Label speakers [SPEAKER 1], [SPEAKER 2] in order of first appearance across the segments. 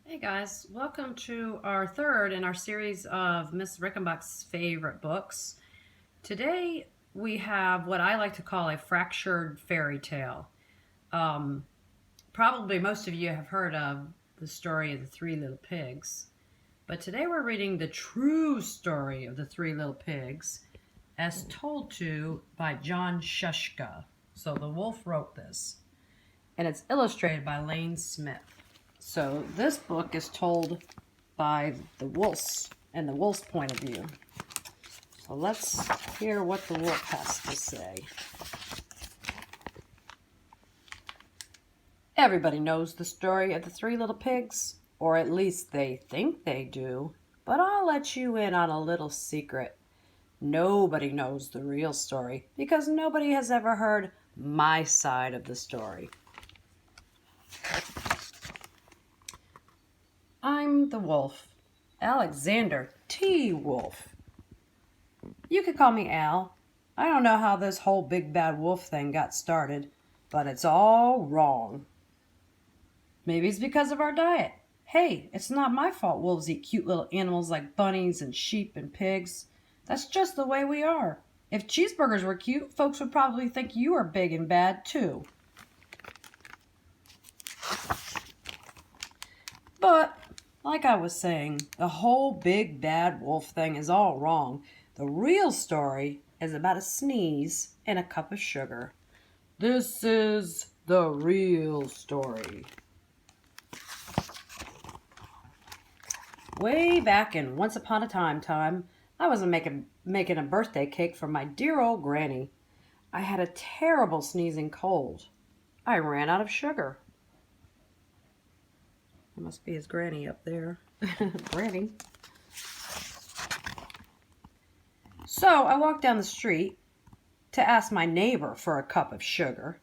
[SPEAKER 1] Hey guys, welcome to our third in our series of Miss Rickenbach's favorite books. Today we have what I like to call a fractured fairy tale. Um, Probably most of you have heard of the story of the Three Little Pigs, but today we're reading the true story of the Three Little Pigs as told to by John Shushka. So the Wolf wrote this, and it's illustrated by Lane Smith. So this book is told by the wolves and the wolf's point of view. So let's hear what the wolf has to say. Everybody knows the story of the Three Little Pigs, or at least they think they do, but I'll let you in on a little secret. Nobody knows the real story because nobody has ever heard my side of the story. I'm the wolf, Alexander T. Wolf. You could call me Al. I don't know how this whole big bad wolf thing got started, but it's all wrong. Maybe it's because of our diet. Hey, it's not my fault wolves eat cute little animals like bunnies and sheep and pigs. That's just the way we are. If cheeseburgers were cute, folks would probably think you are big and bad too. But, like I was saying, the whole big bad wolf thing is all wrong. The real story is about a sneeze and a cup of sugar. This is the real story. Way back in Once Upon a Time, I was making a birthday cake for my dear old granny. I had a terrible sneezing cold. I ran out of sugar. It must be his granny up there. Granny. So I walked down the street to ask my neighbor for a cup of sugar.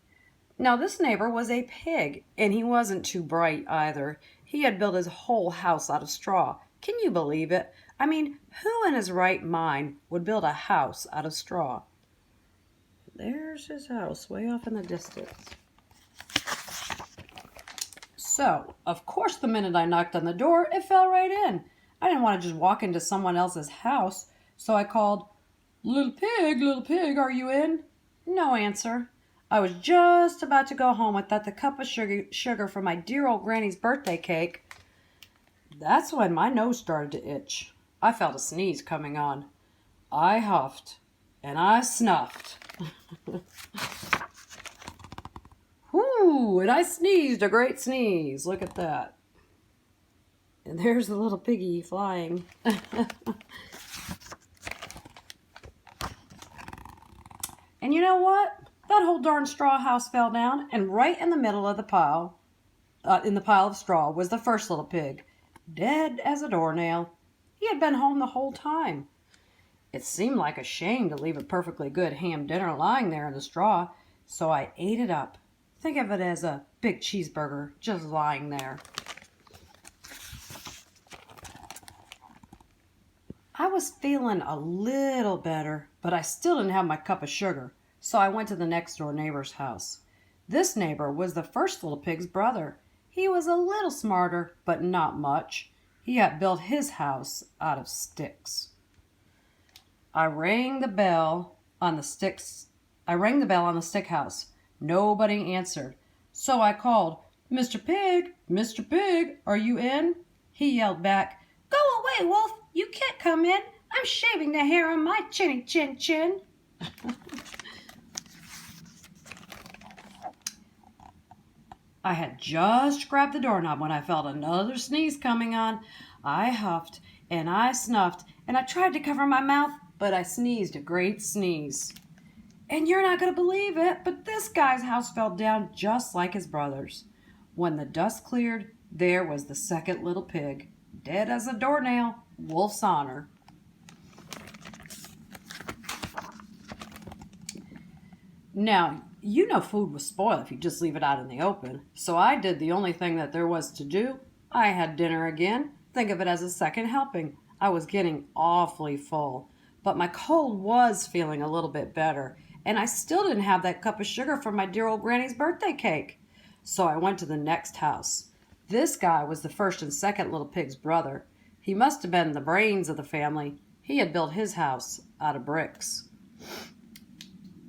[SPEAKER 1] Now this neighbor was a pig, and he wasn't too bright either. He had built his whole house out of straw. Can you believe it? I mean, who in his right mind would build a house out of straw? There's his house way off in the distance. So, of course, the minute I knocked on the door, it fell right in. I didn't want to just walk into someone else's house, so I called, little pig, are you in?" No answer. I was just about to go home without the cup of sugar for my dear old granny's birthday cake. That's when my nose started to itch. I felt a sneeze coming on. I huffed and I snuffed. Whoo, and I sneezed a great sneeze. Look at that. And there's the little piggy flying. And you know what? That whole darn straw house fell down, and right in the middle of the pile, in the pile of straw, was the first little pig, dead as a doornail. He had been home the whole time. It seemed like a shame to leave a perfectly good ham dinner lying there in the straw, so I ate it up. Think of it as a big cheeseburger just lying there. I was feeling a little better, but I still didn't have my cup of sugar, so I went to the next door neighbor's house. This neighbor was the first little pig's brother. He was a little smarter, but not much. He had built his house out of sticks. I rang the bell on the stick house. Nobody answered. So I called, Mr. Pig, are you in?" He yelled back, "Go away, Wolf. You can't come in. I'm shaving the hair on my chinny chin." I had just grabbed the doorknob when I felt another sneeze coming on. I huffed and I snuffed and I tried to cover my mouth, but I sneezed a great sneeze. And you're not going to believe it, but this guy's house fell down just like his brother's. When the dust cleared, there was the second little pig, dead as a doornail, Wolf's honor. Now, you know food will spoil if you just leave it out in the open, so I did the only thing that there was to do. I had dinner again. Think of it as a second helping. I was getting awfully full, but my cold was feeling a little bit better, and I still didn't have that cup of sugar for my dear old granny's birthday cake. So I went to the next house. This guy was the first and second little pig's brother. He must have been the brains of the family. He had built his house out of bricks.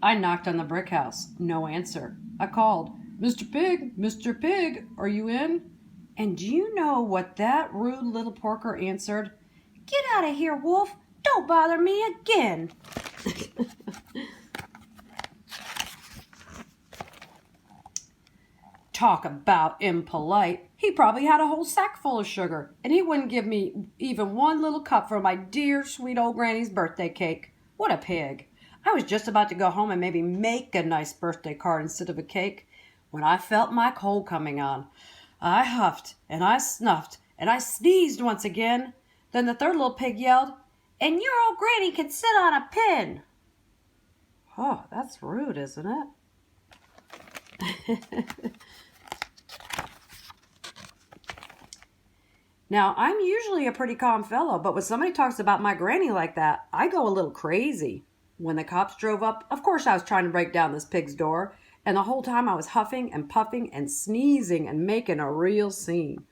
[SPEAKER 1] I knocked on the brick house. No answer. I called, "Mr. Pig, Mr. Pig, are you in?" And do you know what that rude little porker answered? "Get out of here, Wolf. Don't bother me again." Talk about impolite. He probably had a whole sack full of sugar, and he wouldn't give me even one little cup for my dear sweet old granny's birthday cake. What a pig. I was just about to go home and maybe make a nice birthday card instead of a cake when I felt my cold coming on. I huffed, and I snuffed, and I sneezed once again. Then the third little pig yelled, "And your old granny can sit on a pin." Oh, that's rude, isn't it? Now, I'm usually a pretty calm fellow, but when somebody talks about my granny like that, I go a little crazy. When the cops drove up, of course I was trying to break down this pig's door, and the whole time I was huffing and puffing and sneezing and making a real scene.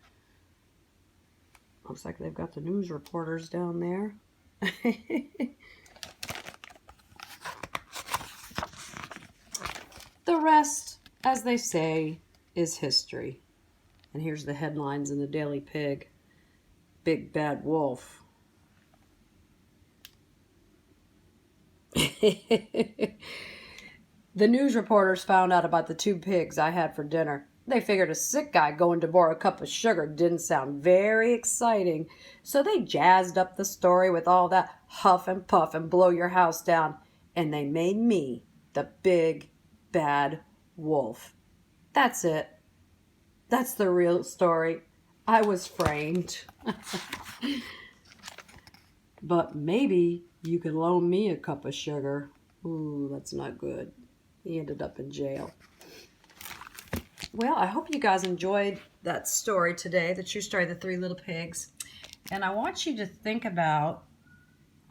[SPEAKER 1] Looks like they've got the news reporters down there. The rest, as they say, is history. And here's the headlines in the Daily Pig. Big Bad Wolf. The news reporters found out about the 2 pigs I had for dinner. They figured a sick guy going to borrow a cup of sugar didn't sound very exciting, so they jazzed up the story with all that huff and puff and blow your house down, and they made me the Big Bad Wolf. That's it. That's the real story. I was framed. But maybe you could loan me a cup of sugar. Ooh, that's not good. He ended up in jail. Well, I hope you guys enjoyed that story today, the true story of the 3 little pigs. And I want you to think about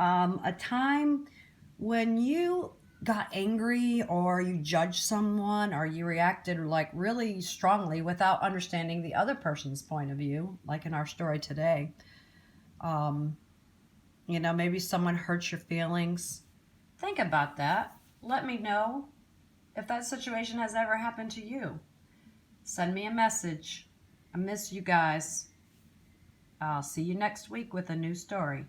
[SPEAKER 1] a time when you got angry or you judged someone or you reacted like really strongly without understanding the other person's point of view, like in our story today. Maybe someone hurt your feelings. Think about that. Let me know if that situation has ever happened to you. Send me a message. I miss you guys. I'll see you next week with a new story.